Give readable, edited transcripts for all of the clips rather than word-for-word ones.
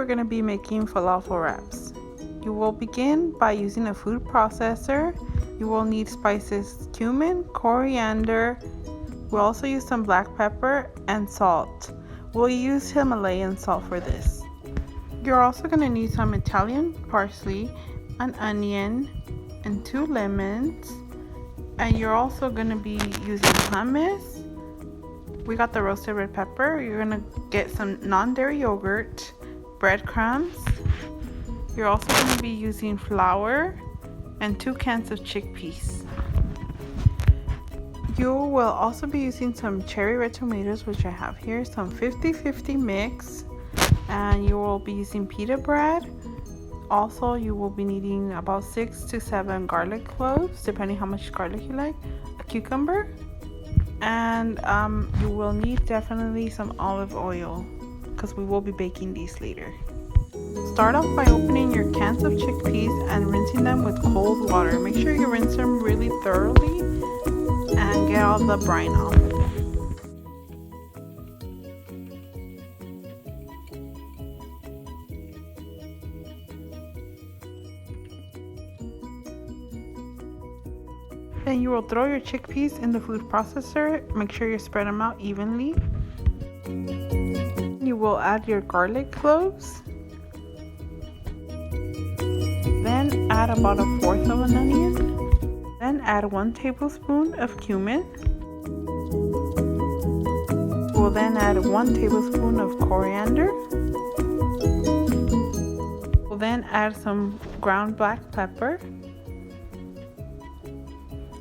going to be making falafel wraps. You will begin by using a food processor. You will need spices cumin, coriander. We'll also use some black pepper and salt. We'll use Himalayan salt for this. You're also going to need some Italian parsley, an onion, and 2 lemons. And you're also going to be using hummus. We got the roasted red pepper. You're going to get some non-dairy yogurt, breadcrumbs. You're also going to be using flour and 2 cans of chickpeas. You will also be using some cherry red tomatoes, which I have here, some 50-50 mix, and you will be using pita bread. Also, you will be needing about 6 to 7 garlic cloves, depending how much garlic you like, a cucumber, and you will need definitely some olive oil because we will be baking these later. Start off by opening your cans of chickpeas and rinsing them with cold water. Make sure you rinse them really thoroughly and get all the brine off of them. Then you will throw your chickpeas in the food processor. Make sure you spread them out evenly. You will add your garlic cloves. Then add about 1/4 of an onion. Then add 1 tablespoon of cumin. We'll then add 1 tablespoon of coriander. We'll then add some ground black pepper.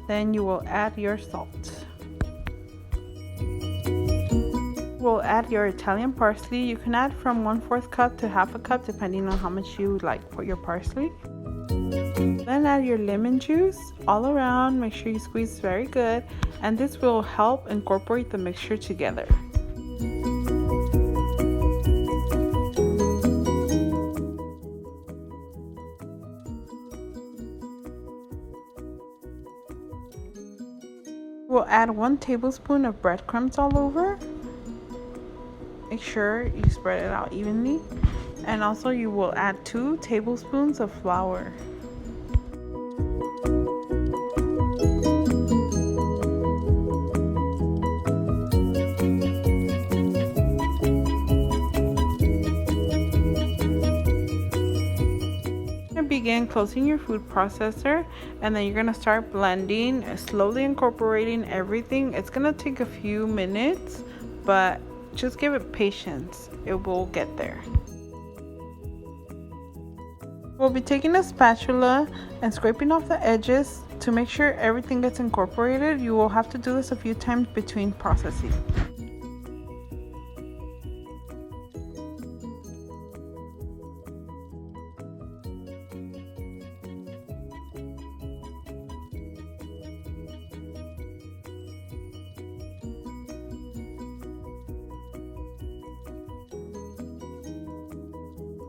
Then you will add your salt. We'll add your Italian parsley. You can add from 1/4 cup to 1/2 cup depending on how much you like for your parsley. Then add your lemon juice all around. Make sure you squeeze very good, and this will help incorporate the mixture together. We'll add 1 tablespoon of breadcrumbs all over. Make sure you spread it out evenly. And also you will add 2 tablespoons of flour. Begin closing your food processor, and then you're going to start blending, slowly incorporating everything. It's going to take a few minutes, but just give it patience. It will get there. We'll be taking a spatula and scraping off the edges to make sure everything gets incorporated. You will have to do this a few times between processing.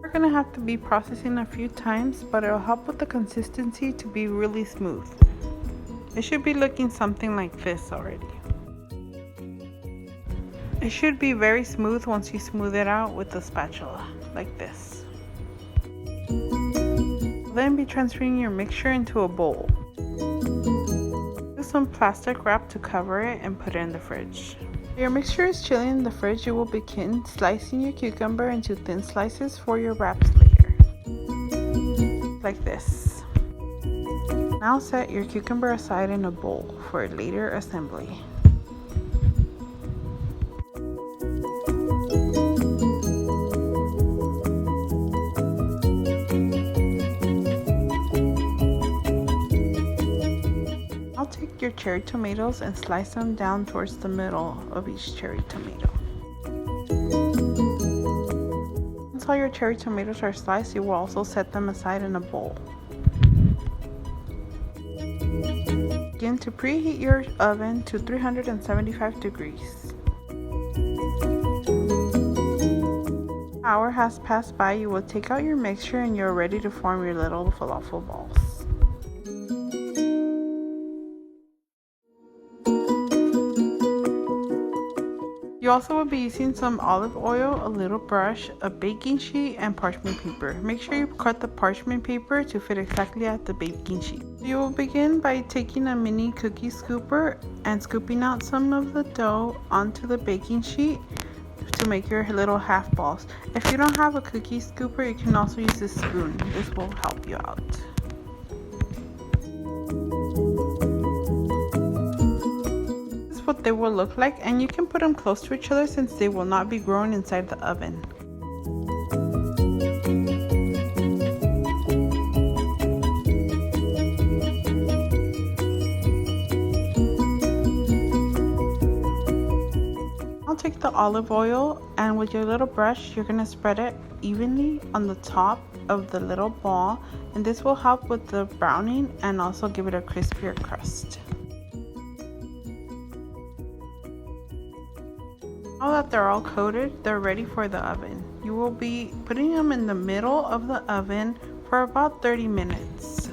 We're going to have to be processing a few times, but it'll help with the consistency to be really smooth. It should be looking something like this already. It should be very smooth once you smooth it out with the spatula, like this. Then be transferring your mixture into a bowl. Use some plastic wrap to cover it and put it in the fridge. Your mixture is chilling in the fridge. You will begin slicing your cucumber into thin slices for your wraps later. Like this. Now set your cucumber aside in a bowl for later assembly. Take your cherry tomatoes and slice them down towards the middle of each cherry tomato. Once all your cherry tomatoes are sliced, you will also set them aside in a bowl. Begin to preheat your oven to 375 degrees. An hour has passed by. You will take out your mixture and you're ready to form your little falafel balls. You also will be using some olive oil, a little brush, a baking sheet, and parchment paper. Make sure you cut the parchment paper to fit exactly at the baking sheet. You will begin by taking a mini cookie scooper and scooping out some of the dough onto the baking sheet to make your little half balls. If you don't have a cookie scooper, you can also use a spoon. This will help you out. What they will look like, and you can put them close to each other since they will not be growing inside the oven. I'll take the olive oil, and with your little brush you're going to spread it evenly on the top of the little ball, and this will help with the browning and also give it a crispier crust. Now that they're all coated, they're ready for the oven. You will be putting them in the middle of the oven for about 30 minutes.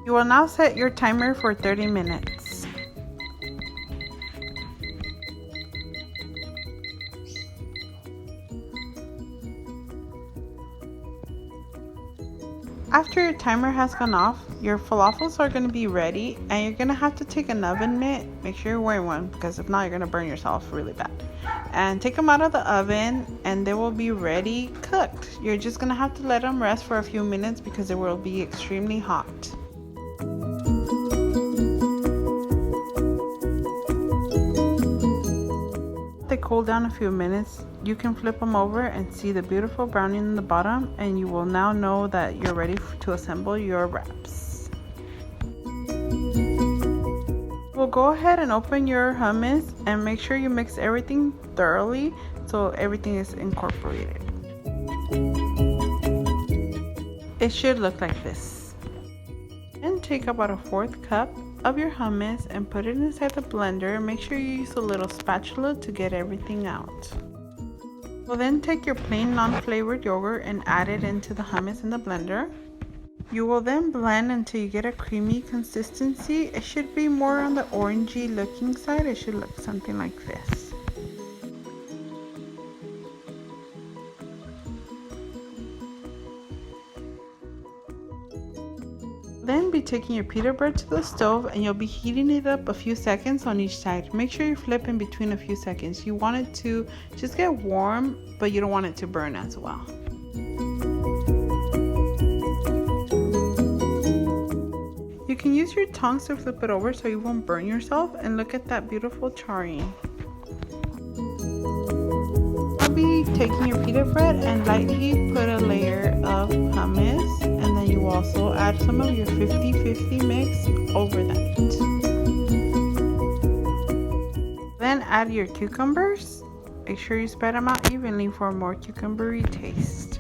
You will now set your timer for 30 minutes. After your timer has gone off, your falafels are going to be ready, and you're going to have to take an oven mitt. Make sure you're wearing one, because if not, you're going to burn yourself really bad. And take them out of the oven, and they will be ready cooked. You're just going to have to let them rest for a few minutes because they will be extremely hot. They cool down a few minutes, you can flip them over and see the beautiful browning in the bottom, and you will now know that you're ready to assemble your wraps. We'll go ahead and open your hummus and make sure you mix everything thoroughly so everything is incorporated. It should look like this. And take about a 1/4 cup of your hummus and put it inside the blender. Make sure you use a little spatula to get everything out. We'll then take your plain non-flavored yogurt and add it into the hummus in the blender. You will then blend until you get a creamy consistency. It should be more on the orangey looking side. It should look something like this. Then be taking your pita bread to the stove, and you'll be heating it up a few seconds on each side. Make sure you flip in between a few seconds. You want it to just get warm, but you don't want it to burn as well. You can use your tongs to flip it over so you won't burn yourself, and look at that beautiful charring. I'll be taking your pita bread and lightly put a layer of hummus, and then you also add some of your 50-50 mix over that. Then add your cucumbers. Make sure you spread them out evenly for a more cucumbery taste.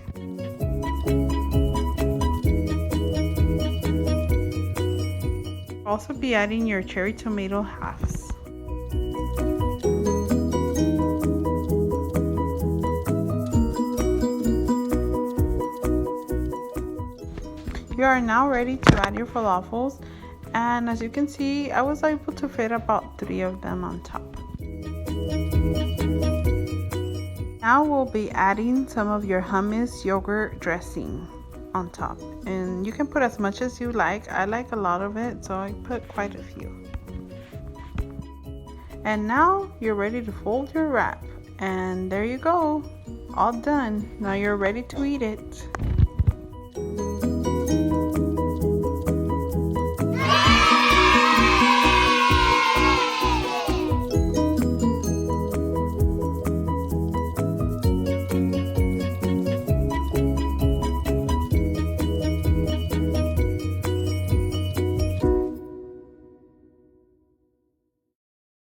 Also be adding your cherry tomato halves. You are now ready to add your falafels, and as you can see, I was able to fit about 3 of them on top. Now we'll be adding some of your hummus yogurt dressing on top, and you can put as much as you like. I like a lot of it, so I put quite a few. And now you're ready to fold your wrap, and there you go, all done. Now you're ready to eat it.